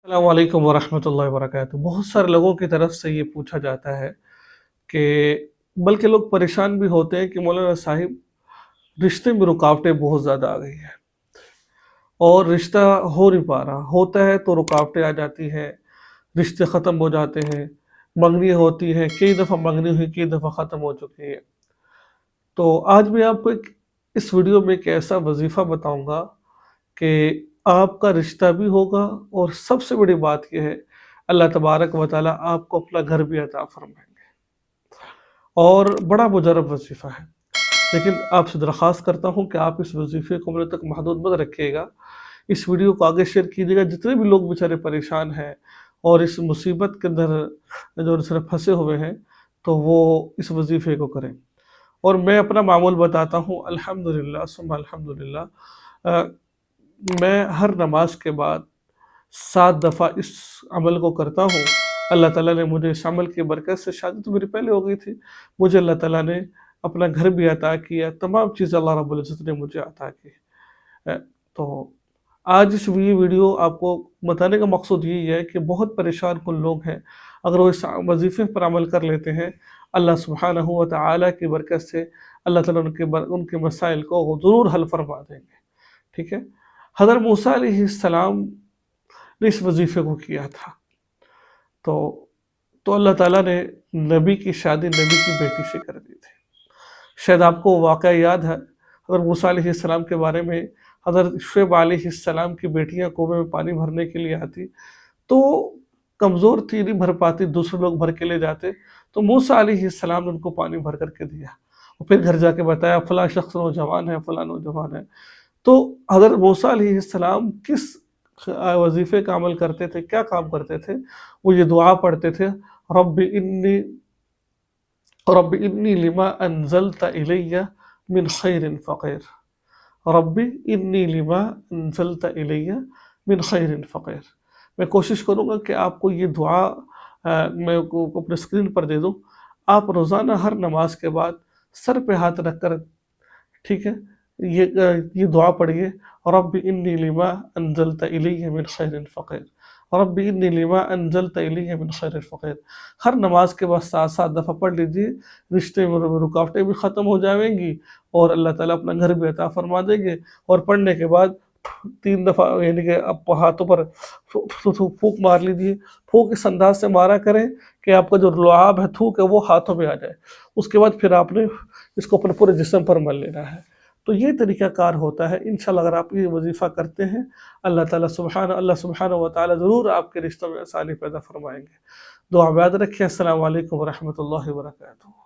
अस्सलाम वालेकुम वरहमतुल्लाहि वबरकातुहू। बहुत सारे लोगों की तरफ से ये पूछा जाता है कि बल्कि लोग परेशान भी होते हैं कि मौलाना साहिब रिश्ते में रुकावटें बहुत ज़्यादा आ गई हैं और रिश्ता हो नहीं पा रहा। होता है तो रुकावटें आ जाती हैं, रिश्ते ख़त्म हो जाते हैं, मंगनी होती है, कई दफ़ा मंगनी हुई, कई दफ़ा ख़त्म हो चुकी है। तो आज मैं आपको इस वीडियो में एक ऐसा वजीफ़ा बताऊँगा कि आपका रिश्ता भी होगा और सबसे बड़ी बात ये है अल्लाह तबारक व तआला आपको अपना घर भी अता फरमाएंगे। और बड़ा मुजरब वजीफ़ा है, लेकिन आपसे दरख्वास्त करता हूँ कि आप इस वजीफ़े को मेरे तक महदूद मत रखिएगा। इस वीडियो को आगे शेयर कीजिएगा, जितने भी लोग बेचारे परेशान हैं और इस मुसीबत के अंदर जो सिर्फ फंसे हुए हैं, तो वो इस वजीफ़े को करें। और मैं अपना मामूल बताता हूँ, अल्हम्दुलिल्लाह सुम्मा अल्हम्दुलिल्लाह। मैं हर नमाज के बाद 7 दफ़ा इस अमल को करता हूँ। अल्लाह ताला ने मुझे इस अमल की बरकत से, शादी तो मेरी पहले हो गई थी, मुझे अल्लाह ताला ने अपना घर भी अता किया, तमाम चीज़ें अल्लाह रब्बुल इज़्ज़त ने मुझे अता की। तो आज इस ये वीडियो आपको बताने का मकसद यही है कि बहुत परेशान कुन लोग हैं, अगर वो इस वजीफ़े पर अमल कर लेते हैं, अल्लाह सुब्हानहू व तआला की बरकत से अल्लाह ताला उनके मसाइल को ज़रूर हल फरमा देंगे। ठीक है? हज़रत मूसा अलैहिस्सलाम ने इस वजीफ़े को किया था। तो अल्लाह ताला ने नबी की शादी नबी की बेटी से कर दी थी। शायद आपको वाक़या याद है, हज़रत मूसा अलैहिस्सलाम के बारे में, हज़रत शुएब अलैहिस्सलाम की बेटियाँ कुएँ में पानी भरने के लिए आती, तो कमज़ोर थी, नहीं भर पाती, दूसरे लोग भर के ले जाते, तो मूसा अलैहिस्सलाम ने उनको पानी भर कर के दिया और फिर घर जाके बताया फ़लाँ शख़्स नौजवान है, फ़लाँ नौजवान है। तो हज़रत मूसा अलैहिस्सलाम किस वजीफ़े का अमल करते थे, क्या काम करते थे? वो ये दुआ पढ़ते थे, रब्बि इन्नी लिमा अंज़लता इलैया मिन खैरिन फ़क़ीर। रब्बी इन्नी लिमा अंज़लता इलैया मिन खैरिन फ़क़ीर। मैं कोशिश करूँगा कि आपको ये दुआ मैं को अपने स्क्रीन पर दे दूँ। आप रोज़ाना हर नमाज के बाद सर पे हाथ रख कर, ठीक है, ये दुआ पढ़िए, रब्बी इन्नी लिमा अंज़लता इलैया मिन खैरिन फ़क़ीर, रब्बी इन्नी लिमा अंज़लता इलैया मिन खैरिन फ़क़ीर। हर नमाज के बाद 7-7 दफ़ा पढ़ लीजिए, रिश्ते में रुकावटें भी ख़त्म हो जाएँगी और अल्लाह ताला अपना घर भी अता फरमा देंगे। और पढ़ने के बाद 3 दफ़ा यानी कि आप हाथों पर फूँक मार लीजिए। फूँक इस अंदाज़ से मारा करें कि आपका जो लुआब है, थूक है, वो हाथों में आ जाए। उसके बाद फिर आपने इसको अपने पूरे जिस्म पर मल लेना है। तो ये तरीक़ाकार होता है। इंशाअल्लाह अगर आप ये वज़ीफ़ा करते हैं, अल्लाह सुब्हानहू व तआला ज़रूर आपके रिश्तों में आसानी पैदा फ़रमाएँगे। दुआ में याद रखिए। अस्सलामु अलैकुम व रहमतुल्लाहि व बरकातुहू।